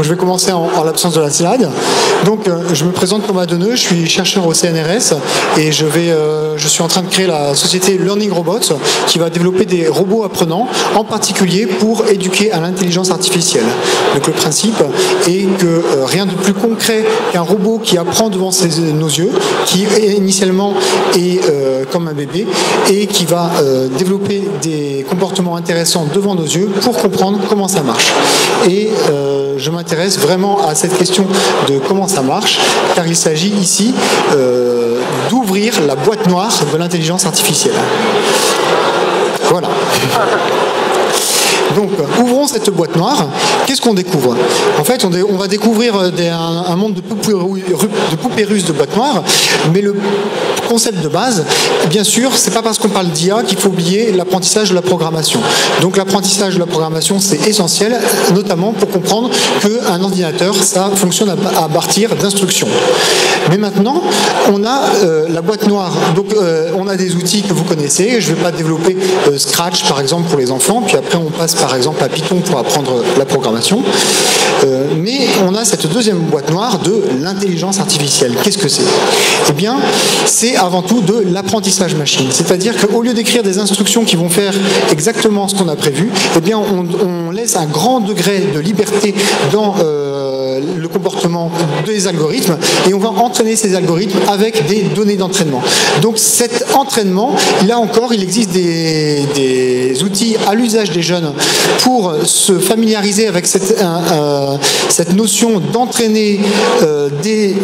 je vais commencer en l'absence de la slide. Donc, je me présente Thomas Deneux, je suis chercheur au CNRS et je suis en train de créer la société Learning Robots qui va développer des robots apprenants, en particulier pour éduquer à l'intelligence artificielle. Donc, le principe est que rien de plus concret qu'un robot qui apprend devant nos yeux, qui initialement est comme un bébé et qui va développer des comportements intéressants devant nos yeux pour comprendre comment ça marche. Et je m'intéresse vraiment à cette question de comment ça marche, car il s'agit ici d'ouvrir la boîte noire de l'intelligence artificielle. Voilà. Donc, ouvrons cette boîte noire. Qu'est-ce qu'on découvre? En fait, on va découvrir un monde de poupées russes de boîte noire, mais le concept de base, bien sûr, c'est pas parce qu'on parle d'IA qu'il faut oublier l'apprentissage de la programmation. Donc, l'apprentissage de la programmation, c'est essentiel, notamment pour comprendre qu'un ordinateur, ça fonctionne à partir d'instructions. Mais maintenant, on a la boîte noire. Donc, on a des outils que vous connaissez. Je ne vais pas développer Scratch, par exemple, pour les enfants. Puis après, on passe, par exemple, à Python pour apprendre la programmation. Mais on a cette deuxième boîte noire de l'intelligence artificielle. Qu'est-ce que c'est? Eh bien, c'est avant tout de l'apprentissage machine. C'est-à-dire qu'au lieu d'écrire des instructions qui vont faire exactement ce qu'on a prévu, eh bien, on laisse un grand degré de liberté dans le comportement des algorithmes et on va entraîner ces algorithmes avec des données d'entraînement. Donc cet entraînement, là encore, il existe des outils à l'usage des jeunes pour se familiariser avec cette notion d'entraîner des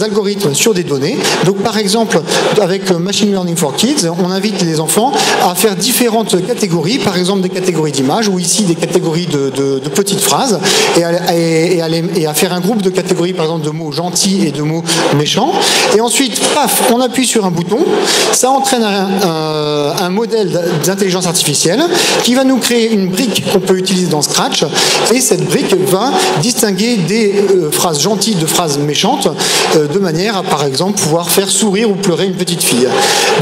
algorithmes sur des données. Donc par exemple, avec Machine Learning for Kids, on invite les enfants à faire différentes catégories, par exemple des catégories d'images ou ici des catégories de petites phrases et à faire un groupe de catégories, par exemple de mots gentils et de mots méchants. Et ensuite, paf, on appuie sur un bouton, ça entraîne un modèle d'intelligence artificielle qui va nous créer une brique qu'on peut utiliser dans Scratch et cette brique va distinguer des phrases gentilles de phrases méchantes de manière à, par exemple, pouvoir faire sourire ou pleurer une petite fille.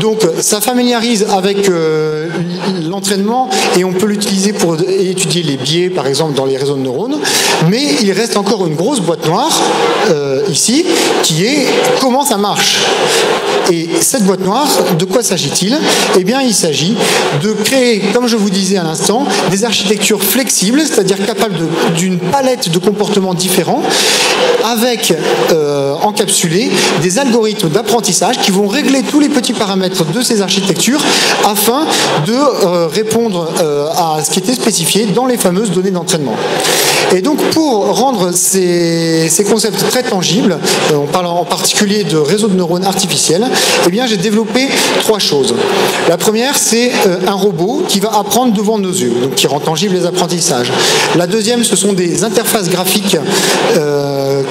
Donc, ça familiarise avec l'entraînement et on peut l'utiliser pour étudier les biais, par exemple, dans les réseaux de neurones. Mais il reste encore une grosse boîte noire, ici, qui est comment ça marche. Et cette boîte noire, de quoi s'agit-il? Eh bien, il s'agit de créer, comme je vous disais à l'instant, des architectures flexibles, c'est-à-dire capables d'une palette de comportements différents, avec encapsulés des algorithmes d'apprentissage qui vont régler tous les petits paramètres de ces architectures afin de répondre à ce qui était spécifié dans les fameuses données d'entraînement. Et donc, pour rendre ces concepts très tangibles, on parle en particulier de réseaux de neurones artificiels, eh bien, j'ai développé trois choses. La première, c'est un robot qui va apprendre devant nos yeux, donc qui rend tangible les apprentissages. La deuxième, ce sont des interfaces graphiques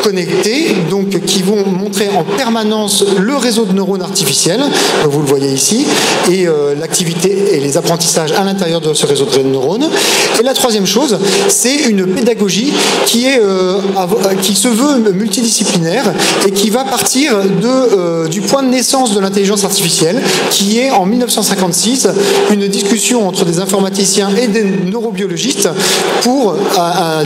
connectées, donc qui vont montrer en permanence le réseau de neurones artificiels, vous le voyez ici, et l'activité et les apprentissages à l'intérieur de ce réseau de neurones. Et la troisième chose, c'est une pédagogie qui se veut multidisciplinaire et qui va partir du point de naissance de l'intelligence artificielle, qui est en 1956 une discussion entre des informaticiens et des neurobiologistes pour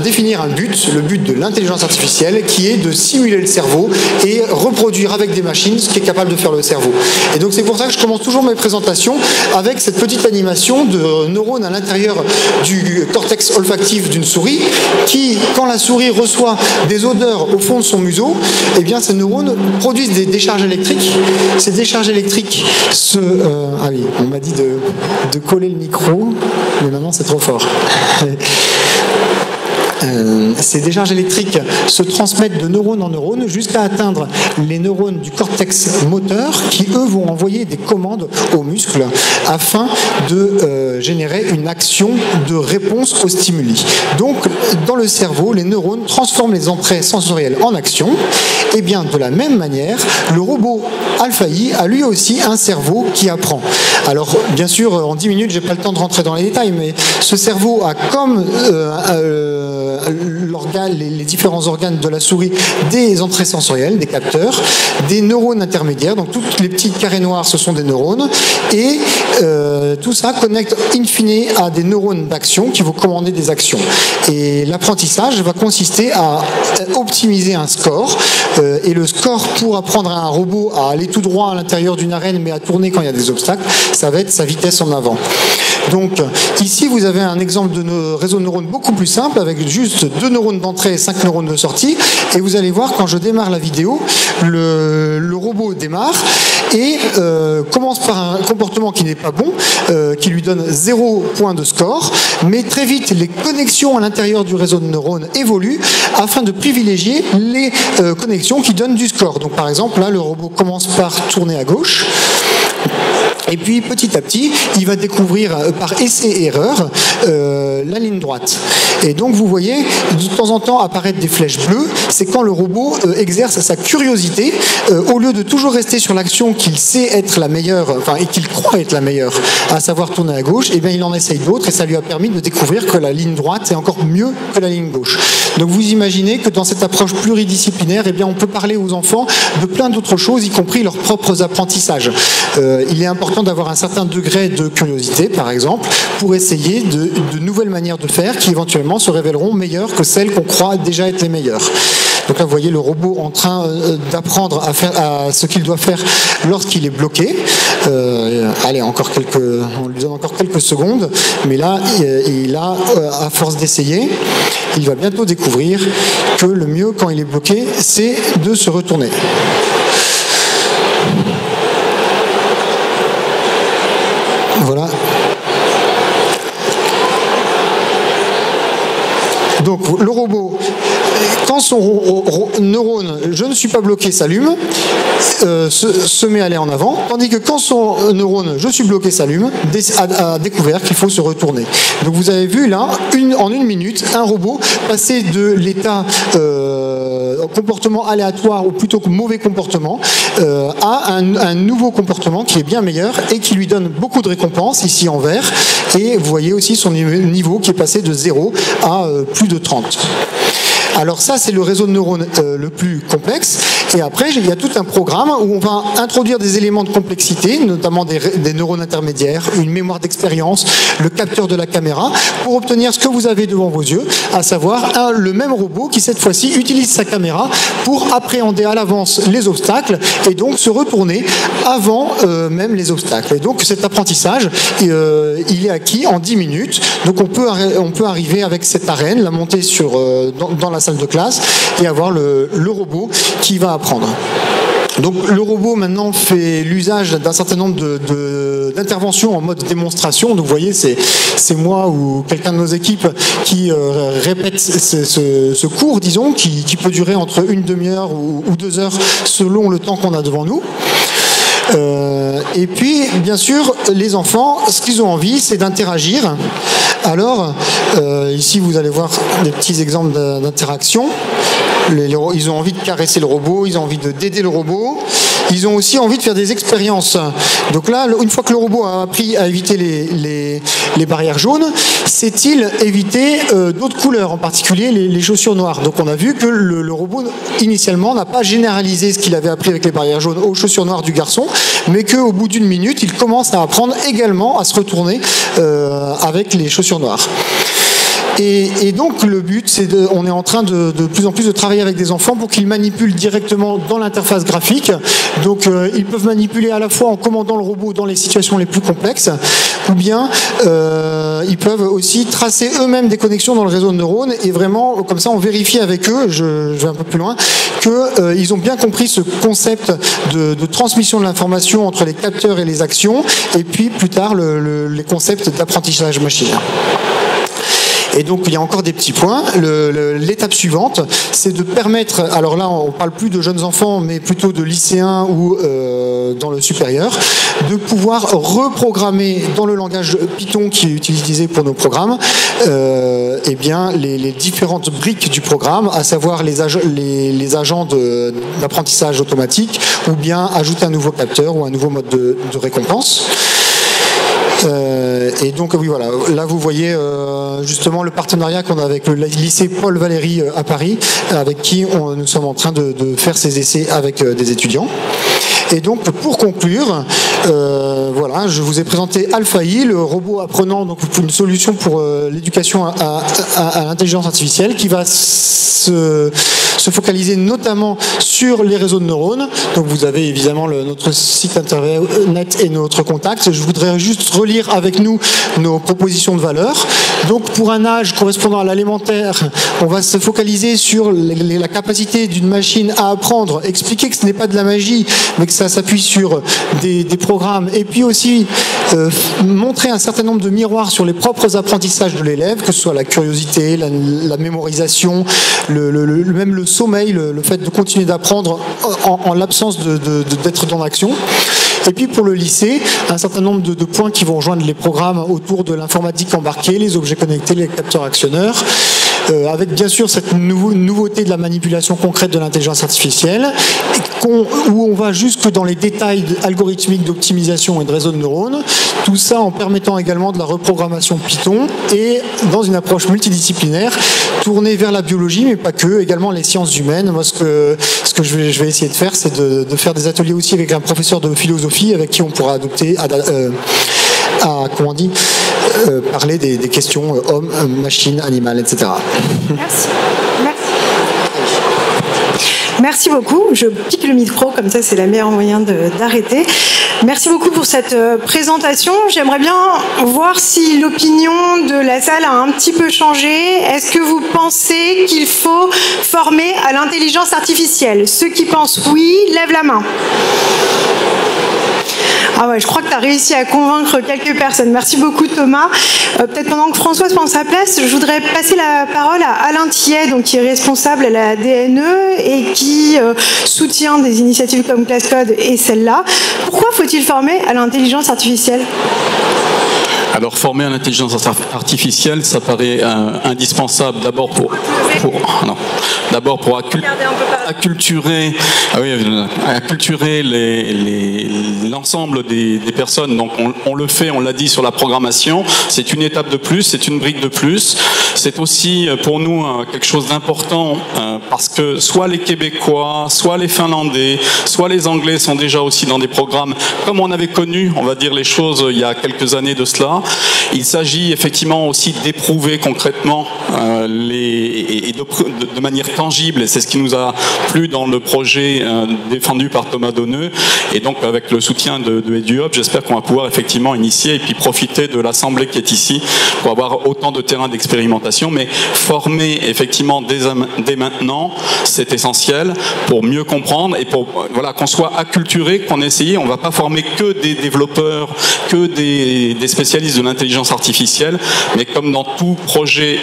définir un but, le but de l'intelligence artificielle, qui est de simuler le cerveau et reproduire avec des machines ce qui est capable de faire le cerveau. Et donc c'est pour ça que je commence toujours mes présentations avec cette petite animation de neurones à l'intérieur du cortex olfactif d'une souris qui, quand la souris reçoit des odeurs au fond de son museau, eh bien ces neurones produisent des décharges électriques. Ces décharges électriques ah oui, on m'a dit de coller le micro, mais maintenant c'est trop fort. Ces décharges électriques se transmettent de neurone en neurone jusqu'à atteindre les neurones du cortex moteur qui, eux, vont envoyer des commandes aux muscles afin de générer une action de réponse aux stimuli. Donc, dans le cerveau, les neurones transforment les entrées sensorielles en action. Et bien, de la même manière, le robot AlphaI a lui aussi un cerveau qui apprend. Alors, bien sûr, en 10 minutes, j'ai pas le temps de rentrer dans les détails, mais ce cerveau a comme les différents organes de la souris des entrées sensorielles, des capteurs, des neurones intermédiaires, donc tous les petits carrés noirs ce sont des neurones, et tout ça connecte in fine à des neurones d'action qui vont commander des actions. Et l'apprentissage va consister à optimiser un score, et le score pour apprendre à un robot à aller tout droit à l'intérieur d'une arène mais à tourner quand il y a des obstacles, ça va être sa vitesse en avant. Donc ici vous avez un exemple de réseau de neurones beaucoup plus simple avec juste 2 neurones d'entrée et 5 neurones de sortie, et vous allez voir quand je démarre la vidéo, le robot démarre et commence par un comportement qui n'est pas bon, qui lui donne 0 point de score, mais très vite les connexions à l'intérieur du réseau de neurones évoluent afin de privilégier les connexions qui donnent du score. Donc par exemple là le robot commence par tourner à gauche, et puis petit à petit, il va découvrir par essai et erreur la ligne droite. Et donc vous voyez de temps en temps apparaître des flèches bleues, c'est quand le robot exerce sa curiosité, au lieu de toujours rester sur l'action qu'il sait être la meilleure, enfin et qu'il croit être la meilleure, à savoir tourner à gauche, et bien il en essaye d'autres et ça lui a permis de découvrir que la ligne droite est encore mieux que la ligne gauche. Donc vous imaginez que dans cette approche pluridisciplinaire, eh bien on peut parler aux enfants de plein d'autres choses, y compris leurs propres apprentissages. Il est important d'avoir un certain degré de curiosité, par exemple, pour essayer de nouvelles manières de faire qui éventuellement se révéleront meilleures que celles qu'on croit déjà être les meilleures. Donc là, vous voyez le robot en train d'apprendre à ce qu'il doit faire lorsqu'il est bloqué. Allez, on lui donne encore quelques secondes, mais là, à force d'essayer, il va bientôt découvrir que le mieux quand il est bloqué, c'est de se retourner. Voilà. Donc le robot, quand son neurone « je ne suis pas bloqué » s'allume, se met à aller en avant, tandis que quand son neurone « je suis bloqué » s'allume, a découvert qu'il faut se retourner. Donc vous avez vu là, en une minute, un robot passer de l'état comportement aléatoire ou plutôt que mauvais comportement à un nouveau comportement qui est bien meilleur et qui lui donne beaucoup de récompenses, ici en vert, et vous voyez aussi son niveau qui est passé de 0 à plus de 30. Alors ça, c'est le réseau de neurones le plus complexe. Et après, il y a tout un programme où on va introduire des éléments de complexité, notamment des neurones intermédiaires, une mémoire d'expérience, le capteur de la caméra, pour obtenir ce que vous avez devant vos yeux, à savoir le même robot qui, cette fois-ci, utilise sa caméra pour appréhender à l'avance les obstacles et donc se retourner avant même les obstacles. Et donc cet apprentissage, il est acquis en 10 minutes. Donc on peut arriver avec cette arène, la monter dans la salle de classe et avoir le robot qui va apprendre. Donc le robot maintenant fait l'usage d'un certain nombre d'interventions en mode démonstration. Donc vous voyez, c'est moi ou quelqu'un de nos équipes qui répète ce cours, disons, qui peut durer entre une demi-heure ou 2 heures selon le temps qu'on a devant nous. Et puis, bien sûr, les enfants, ce qu'ils ont envie, c'est d'interagir. Alors, ici, vous allez voir des petits exemples d'interaction. Ils ont envie de caresser le robot, ils ont envie d'aider le robot. Ils ont aussi envie de faire des expériences. Donc là, une fois que le robot a appris à éviter les barrières jaunes, sait-il éviter d'autres couleurs, en particulier les chaussures noires. Donc on a vu que le robot, initialement, n'a pas généralisé ce qu'il avait appris avec les barrières jaunes aux chaussures noires du garçon, mais qu'au bout d'une minute, il commence à apprendre également à se retourner avec les chaussures noires. Et donc le but, on est en train de plus en plus de travailler avec des enfants pour qu'ils manipulent directement dans l'interface graphique. Donc ils peuvent manipuler à la fois en commandant le robot dans les situations les plus complexes, ou bien ils peuvent aussi tracer eux-mêmes des connexions dans le réseau de neurones, et vraiment, comme ça, on vérifie avec eux, je vais un peu plus loin, qu'ils ont bien compris ce concept de transmission de l'information entre les capteurs et les actions, et puis plus tard les concepts d'apprentissage machine. Et donc il y a encore des petits points. L'étape suivante, c'est de permettre, alors là on parle plus de jeunes enfants, mais plutôt de lycéens ou dans le supérieur, de pouvoir reprogrammer dans le langage Python qui est utilisé pour nos programmes, eh bien les différentes briques du programme, à savoir les agents d'apprentissage automatique, ou bien ajouter un nouveau capteur ou un nouveau mode de récompense. Et donc oui, voilà, là vous voyez justement le partenariat qu'on a avec le lycée Paul Valéry à Paris, avec qui nous sommes en train de faire ces essais avec des étudiants. Et donc pour conclure, voilà, je vous ai présenté AlphaI, le robot apprenant, donc une solution pour l'éducation à l'intelligence artificielle qui va se focaliser notamment sur les réseaux de neurones. Donc vous avez évidemment notre site internet et notre contact. Je voudrais juste relire avec nous nos propositions de valeur. Donc pour un âge correspondant à l'élémentaire, on va se focaliser sur la capacité d'une machine à apprendre, expliquer que ce n'est pas de la magie, mais que ça s'appuie sur des programmes, et puis aussi montrer un certain nombre de miroirs sur les propres apprentissages de l'élève, que ce soit la curiosité, la mémorisation, même le sommeil, le fait de continuer d'apprendre en l'absence d'être dans l'action. Et puis pour le lycée, un certain nombre de points qui vont rejoindre les programmes autour de l'informatique embarquée, les objets connectés, les capteurs actionneurs, avec bien sûr cette nouveauté de la manipulation concrète de l'intelligence artificielle, où on va jusque dans les détails algorithmiques d'optimisation et de réseaux de neurones, tout ça en permettant également de la reprogrammation Python, et dans une approche multidisciplinaire, tournée vers la biologie, mais pas que, également les sciences humaines. Moi, ce que je vais essayer de faire, c'est de faire des ateliers aussi avec un professeur de philosophie, avec qui on pourra parler des questions homme, machine, animal, etc. Merci. Merci beaucoup. Je pique le micro, comme ça c'est le meilleur moyen d'arrêter. Merci beaucoup pour cette présentation. J'aimerais bien voir si l'opinion de la salle a un petit peu changé. Est-ce que vous pensez qu'il faut former à l'intelligence artificielle? Ceux qui pensent oui, lèvent la main. Ah ouais, je crois que tu as réussi à convaincre quelques personnes. Merci beaucoup Thomas. Peut-être pendant que Françoise prend sa place, je voudrais passer la parole à Alain Thiet, donc, qui est responsable à la DNE et qui soutient des initiatives comme ClassCode et celle-là. Pourquoi faut-il former à l'intelligence artificielle ? Alors, former à l'intelligence artificielle, ça paraît indispensable d'abord pour acculturer l'ensemble des personnes. Donc, on le fait, on l'a dit sur la programmation. C'est une étape de plus, c'est une brique de plus. C'est aussi pour nous quelque chose d'important parce que soit les Québécois, soit les Finlandais, soit les Anglais sont déjà aussi dans des programmes comme on avait connu, on va dire les choses il y a quelques années de cela. Il s'agit effectivement aussi d'éprouver concrètement de manière tangible, et c'est ce qui nous a plu dans le projet défendu par Thomas Donneux, et donc avec le soutien de EduHub, j'espère qu'on va pouvoir effectivement initier et puis profiter de l'assemblée qui est ici pour avoir autant de terrains d'expérimentation, mais former effectivement dès maintenant, c'est essentiel pour mieux comprendre et pour qu'on soit acculturé, qu'on essaye. On ne va pas former que des développeurs, que des spécialistes de l'intelligence artificielle, mais comme dans tout projet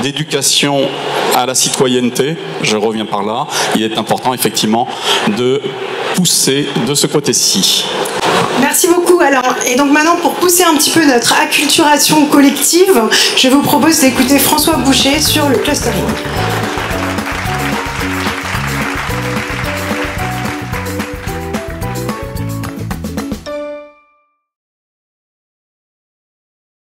d'éducation à la citoyenneté, je reviens par là, il est important effectivement de pousser de ce côté-ci. Merci beaucoup Alain. Et donc maintenant, pour pousser un petit peu notre acculturation collective, je vous propose d'écouter François Boucher sur le clustering.